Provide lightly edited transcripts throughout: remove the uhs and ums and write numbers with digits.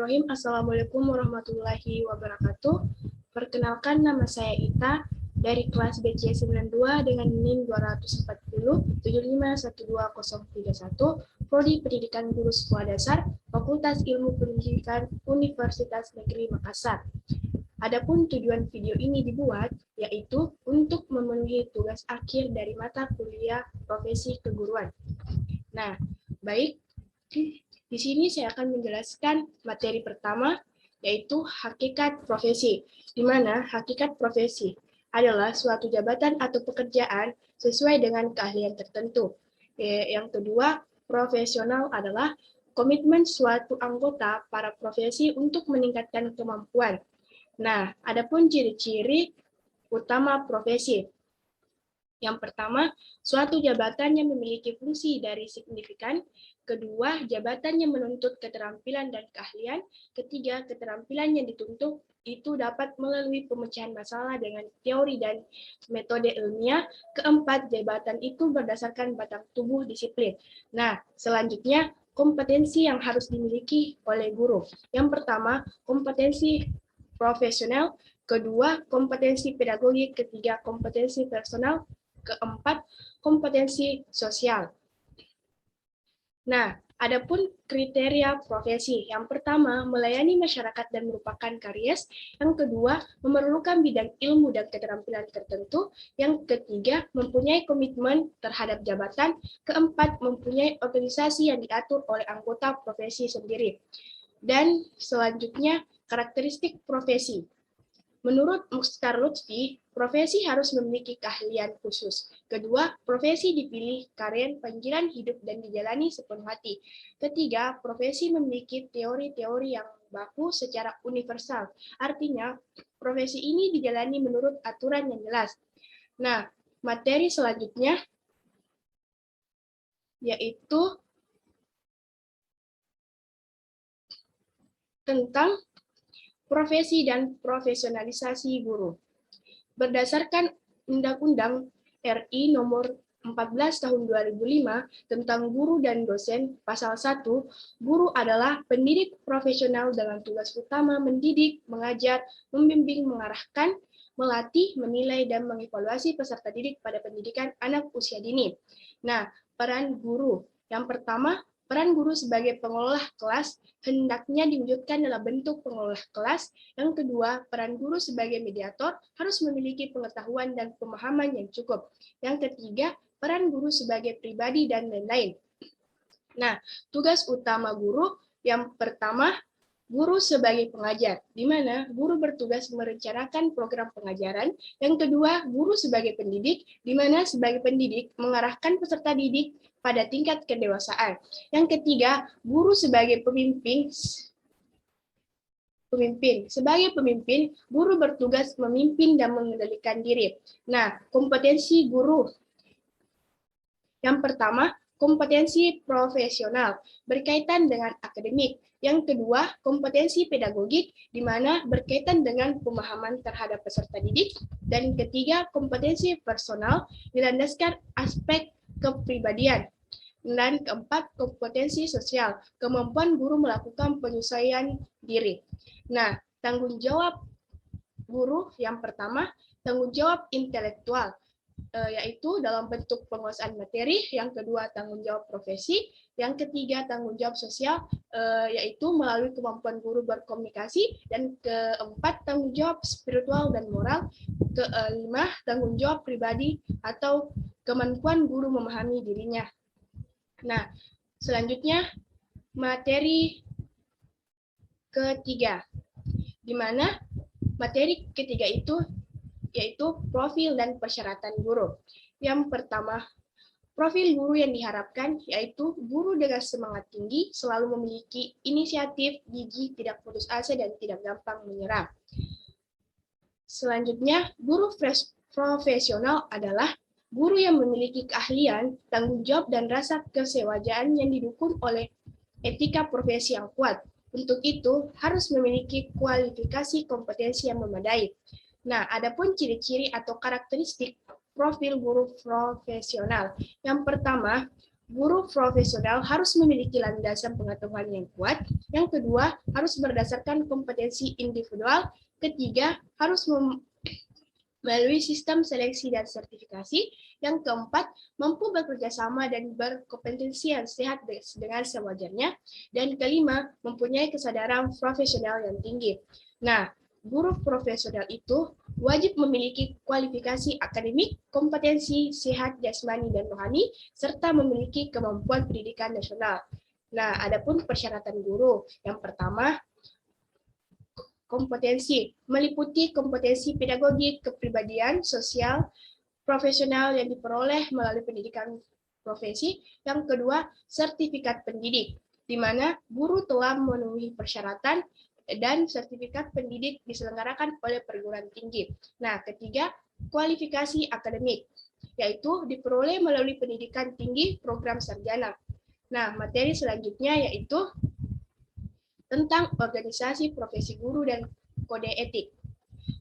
Bismillahirrahmanirrahim. Assalamualaikum warahmatullahi wabarakatuh. Perkenalkan, nama saya Ita dari kelas BC 92 dengan NIM 240 7512031, Prodi Pendidikan Guru Sekolah Dasar, Fakultas Ilmu Pendidikan Universitas Negeri Makassar. Adapun tujuan video ini dibuat yaitu untuk memenuhi tugas akhir dari mata kuliah profesi keguruan. Nah, baik. Di sini saya akan menjelaskan materi pertama, yaitu hakikat profesi, di mana hakikat profesi adalah suatu jabatan atau pekerjaan sesuai dengan keahlian tertentu. Yang kedua, profesional adalah komitmen suatu anggota para profesi untuk meningkatkan kemampuan. Nah, adapun ciri-ciri utama profesi. Yang pertama, suatu jabatan yang memiliki fungsi dari signifikan. Kedua, jabatan yang menuntut keterampilan dan keahlian. Ketiga, keterampilan yang dituntut itu dapat melalui pemecahan masalah dengan teori dan metode ilmiah. Keempat, jabatan itu berdasarkan batang tubuh disiplin. Nah, selanjutnya, kompetensi yang harus dimiliki oleh guru. Yang pertama, kompetensi profesional. Kedua, kompetensi pedagogik. Ketiga, kompetensi personal. Keempat, kompetensi sosial. Nah, adapun kriteria profesi. Yang pertama, melayani masyarakat dan merupakan karyas. Yang kedua, memerlukan bidang ilmu dan keterampilan tertentu. Yang ketiga, mempunyai komitmen terhadap jabatan. Keempat, mempunyai organisasi yang diatur oleh anggota profesi sendiri. Dan selanjutnya, karakteristik profesi. Menurut Mukhtar Lutfi, profesi harus memiliki keahlian khusus. Kedua, profesi dipilih karena panggilan hidup dan dijalani sepenuh hati. Ketiga, profesi memiliki teori-teori yang baku secara universal. Artinya, profesi ini dijalani menurut aturan yang jelas. Nah, materi selanjutnya yaitu tentang profesi dan profesionalisasi guru. Berdasarkan Undang-Undang RI nomor 14 tahun 2005 tentang guru dan dosen, pasal 1, guru adalah pendidik profesional dengan tugas utama mendidik, mengajar, membimbing, mengarahkan, melatih, menilai, dan mengevaluasi peserta didik pada pendidikan anak usia dini. Nah, peran guru. Yang pertama, peran guru sebagai pengelola kelas hendaknya diwujudkan dalam bentuk pengelola kelas. Yang kedua, peran guru sebagai mediator harus memiliki pengetahuan dan pemahaman yang cukup. Yang ketiga, peran guru sebagai pribadi dan lain-lain. Nah, tugas utama guru yang pertama, guru sebagai pengajar, di mana guru bertugas merencanakan program pengajaran. Yang kedua, guru sebagai pendidik, di mana sebagai pendidik mengarahkan peserta didik pada tingkat kedewasaan. Yang ketiga, guru sebagai pemimpin. Sebagai pemimpin, guru bertugas memimpin dan mengendalikan diri. Nah, kompetensi guru. Yang pertama, kompetensi profesional berkaitan dengan akademik. Yang kedua, kompetensi pedagogik, di mana berkaitan dengan pemahaman terhadap peserta didik. Dan ketiga, kompetensi personal, dilandaskan aspek kepribadian. Dan keempat, kompetensi sosial, kemampuan guru melakukan penyesuaian diri. Nah, tanggung jawab guru yang pertama, tanggung jawab intelektual, yaitu dalam bentuk penguasaan materi. Yang kedua, tanggung jawab profesi. Yang ketiga, tanggung jawab sosial, yaitu melalui kemampuan guru berkomunikasi. Dan keempat, tanggung jawab spiritual dan moral. Kelima, tanggung jawab pribadi atau kemampuan guru memahami dirinya. Nah, selanjutnya materi ketiga, di mana materi ketiga itu yaitu profil dan persyaratan guru. Yang pertama, profil guru yang diharapkan yaitu guru dengan semangat tinggi, selalu memiliki inisiatif, gigih, tidak putus asa, dan tidak gampang menyerah. Selanjutnya, guru profesional adalah guru yang memiliki keahlian, tanggung jawab, dan rasa kesewajaan yang didukung oleh etika profesi yang kuat. Untuk itu, harus memiliki kualifikasi kompetensi yang memadai. Nah, adapun ciri-ciri atau karakteristik profil guru profesional. Yang pertama, Guru profesional harus memiliki landasan pengetahuan yang kuat. Yang kedua, harus berdasarkan kompetensi individual. Ketiga, harus melalui sistem seleksi dan sertifikasi. Yang keempat, mampu bekerja sama dan berkompetensi yang sehat dengan sewajarnya. Dan kelima, mempunyai kesadaran profesional yang tinggi. Nah, guru profesional itu wajib memiliki kualifikasi akademik, kompetensi, sehat jasmani dan rohani, serta memiliki kemampuan pendidikan nasional. Nah, adapun persyaratan guru. Yang pertama, kompetensi meliputi kompetensi pedagogi, kepribadian, sosial, profesional yang diperoleh melalui pendidikan profesi. Yang kedua, sertifikat pendidik, di mana guru telah memenuhi persyaratan dan sertifikat pendidik diselenggarakan oleh perguruan tinggi. Nah, ketiga, kualifikasi akademik, yaitu diperoleh melalui pendidikan tinggi program sarjana. Nah, materi selanjutnya yaitu tentang organisasi profesi guru dan kode etik,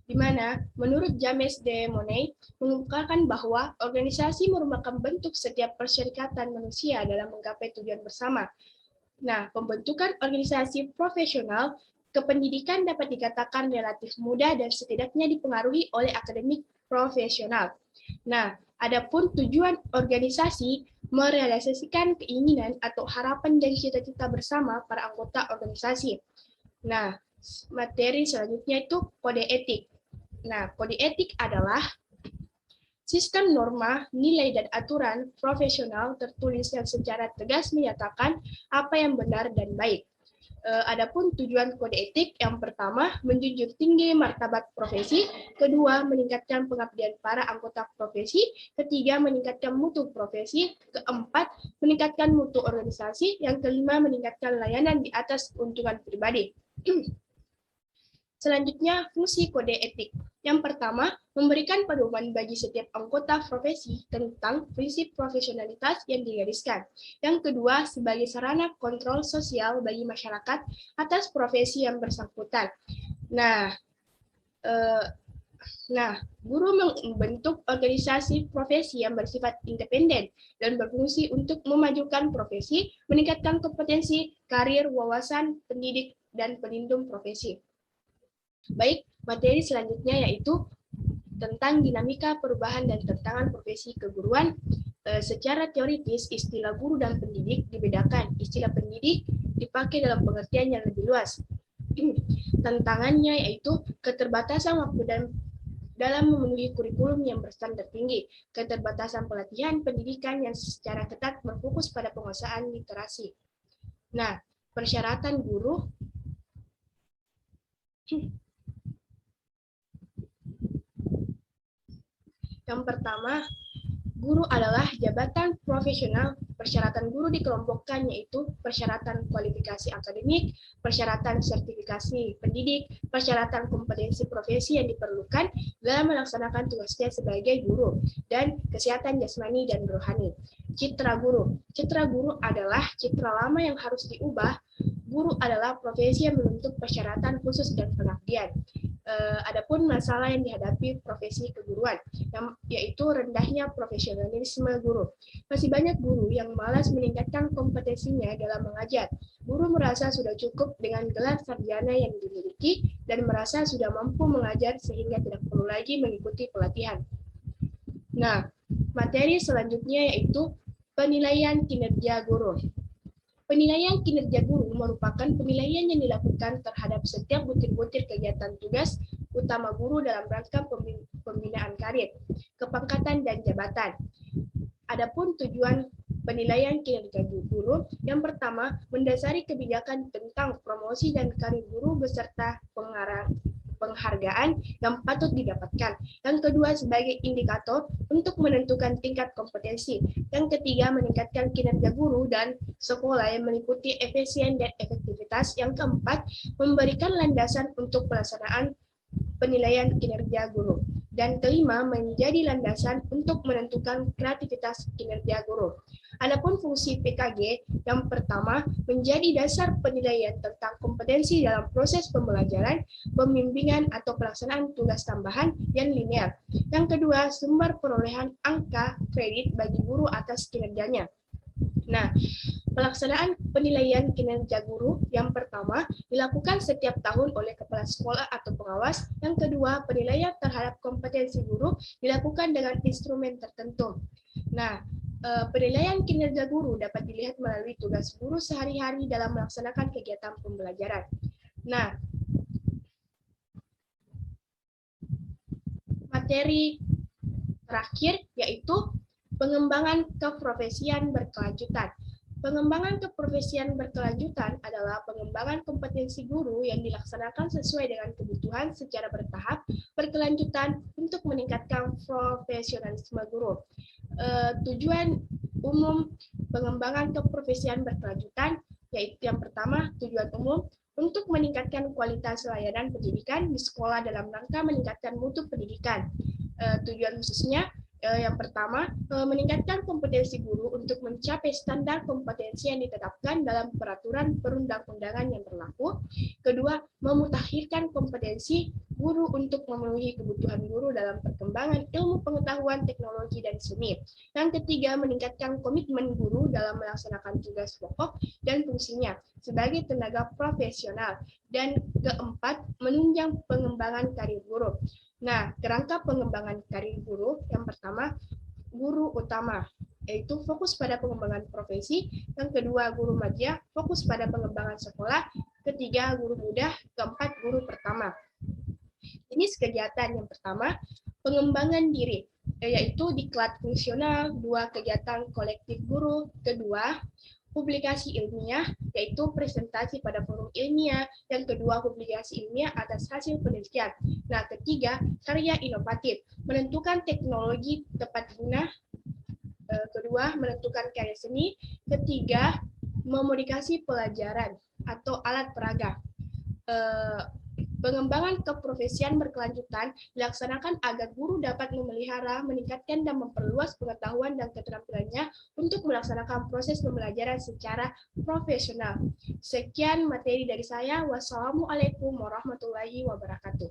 di mana menurut James de Monnet mengungkapkan bahwa organisasi merupakan bentuk setiap perserikatan manusia dalam menggapai tujuan bersama. Nah, pembentukan organisasi profesional kependidikan dapat dikatakan relatif mudah dan setidaknya dipengaruhi oleh akademik profesional. Nah, adapun tujuan organisasi merealisasikan keinginan atau harapan dan cita-cita bersama para anggota organisasi. Nah, materi selanjutnya itu kode etik. Nah, kode etik adalah sistem norma, nilai, dan aturan profesional tertulis yang secara tegas menyatakan apa yang benar dan baik. Adapun tujuan kode etik, yang pertama, menjunjung tinggi martabat profesi, kedua, meningkatkan pengabdian para anggota profesi, ketiga, meningkatkan mutu profesi, keempat, meningkatkan mutu organisasi, yang kelima, meningkatkan layanan di atas keuntungan pribadi. Selanjutnya, fungsi kode etik. Yang pertama, memberikan pedoman bagi setiap anggota profesi tentang prinsip profesionalitas yang digariskan. Yang kedua, sebagai sarana kontrol sosial bagi masyarakat atas profesi yang bersangkutan. Nah, guru membentuk organisasi profesi yang bersifat independen dan berfungsi untuk memajukan profesi, meningkatkan kompetensi, karir, wawasan, pendidik, dan pelindung profesi. Baik, materi selanjutnya yaitu tentang dinamika perubahan dan tantangan profesi keguruan. Secara teoritis, istilah guru dan pendidik dibedakan. Istilah pendidik dipakai dalam pengertian yang lebih luas. Tantangannya yaitu keterbatasan waktu dan dalam memenuhi kurikulum yang berstandar tinggi, keterbatasan pelatihan pendidikan yang secara ketat berfokus pada penguasaan literasi. Nah, persyaratan guru yang pertama, guru adalah jabatan profesional. Persyaratan guru dikelompokkan yaitu persyaratan kualifikasi akademik, persyaratan sertifikasi pendidik, persyaratan kompetensi profesi yang diperlukan dalam melaksanakan tugasnya sebagai guru, dan kesehatan jasmani dan rohani. Citra guru. Citra guru adalah citra lama yang harus diubah. Guru adalah profesi yang membentuk persyaratan khusus dan pengabdian. Adapun masalah yang dihadapi profesi keguruan, yaitu rendahnya profesionalisme guru. Masih banyak guru yang malas meningkatkan kompetensinya dalam mengajar. Guru merasa sudah cukup dengan gelar sarjana yang dimiliki dan merasa sudah mampu mengajar sehingga tidak perlu lagi mengikuti pelatihan. Nah, materi selanjutnya yaitu penilaian kinerja guru. Penilaian kinerja guru merupakan penilaian yang dilakukan terhadap setiap butir-butir kegiatan tugas utama guru dalam rangka pembinaan karir, kepangkatan, dan jabatan. Adapun tujuan penilaian kinerja guru, yang pertama, mendasari kebijakan tentang promosi dan karir guru beserta penghargaan yang patut didapatkan. Yang kedua, sebagai indikator untuk menentukan tingkat kompetensi. Yang ketiga, meningkatkan kinerja guru dan sekolah yang meliputi efisien dan efektivitas. Yang keempat, memberikan landasan untuk pelaksanaan penilaian kinerja guru. Dan kelima, menjadi landasan untuk menentukan kreativitas kinerja guru. Adapun fungsi PKG, yang pertama, menjadi dasar penilaian tentang kompetensi dalam proses pembelajaran, pembimbingan, atau pelaksanaan tugas tambahan yang linear. Yang kedua, sumber perolehan angka kredit bagi guru atas kinerjanya. Nah, pelaksanaan penilaian kinerja guru yang pertama dilakukan setiap tahun oleh kepala sekolah atau pengawas. Yang kedua, penilaian terhadap kompetensi guru dilakukan dengan instrumen tertentu. Nah, penilaian kinerja guru dapat dilihat melalui tugas guru sehari-hari dalam melaksanakan kegiatan pembelajaran. Nah, materi terakhir yaitu pengembangan keprofesian berkelanjutan. Pengembangan keprofesian berkelanjutan adalah pengembangan kompetensi guru yang dilaksanakan sesuai dengan kebutuhan secara bertahap berkelanjutan untuk meningkatkan profesionalisme guru. Tujuan umum pengembangan keprofesian berkelanjutan yaitu yang pertama, tujuan umum untuk meningkatkan kualitas layanan pendidikan di sekolah dalam rangka meningkatkan mutu pendidikan. Tujuan khususnya yang pertama, meningkatkan kompetensi guru untuk mencapai standar kompetensi yang ditetapkan dalam peraturan perundang-undangan yang berlaku. Kedua, memutakhirkan kompetensi guru untuk memenuhi kebutuhan guru dalam perkembangan ilmu pengetahuan, teknologi, dan seni. Yang ketiga, meningkatkan komitmen guru dalam melaksanakan tugas pokok dan fungsinya sebagai tenaga profesional. Dan keempat, menunjang pengembangan karir guru. Nah, kerangka pengembangan karir guru yang pertama, guru utama, yaitu fokus pada pengembangan profesi. Yang kedua, guru madya, fokus pada pengembangan sekolah. Ketiga, guru muda. Keempat, guru pertama. Jenis kegiatan yang pertama, pengembangan diri, yaitu diklat fungsional. Dua, kegiatan kolektif guru. Kedua, publikasi ilmiah, yaitu presentasi pada forum ilmiah. Yang kedua, publikasi ilmiah atas hasil penelitian. Nah, ketiga, karya inovatif, menentukan teknologi tepat guna. Kedua, menentukan karya seni. Ketiga, memodifikasi pelajaran atau alat peraga. Pengembangan keprofesian berkelanjutan dilaksanakan agar guru dapat memelihara, meningkatkan, dan memperluas pengetahuan dan keterampilannya untuk melaksanakan proses pembelajaran secara profesional. Sekian materi dari saya. Wassalamualaikum warahmatullahi wabarakatuh.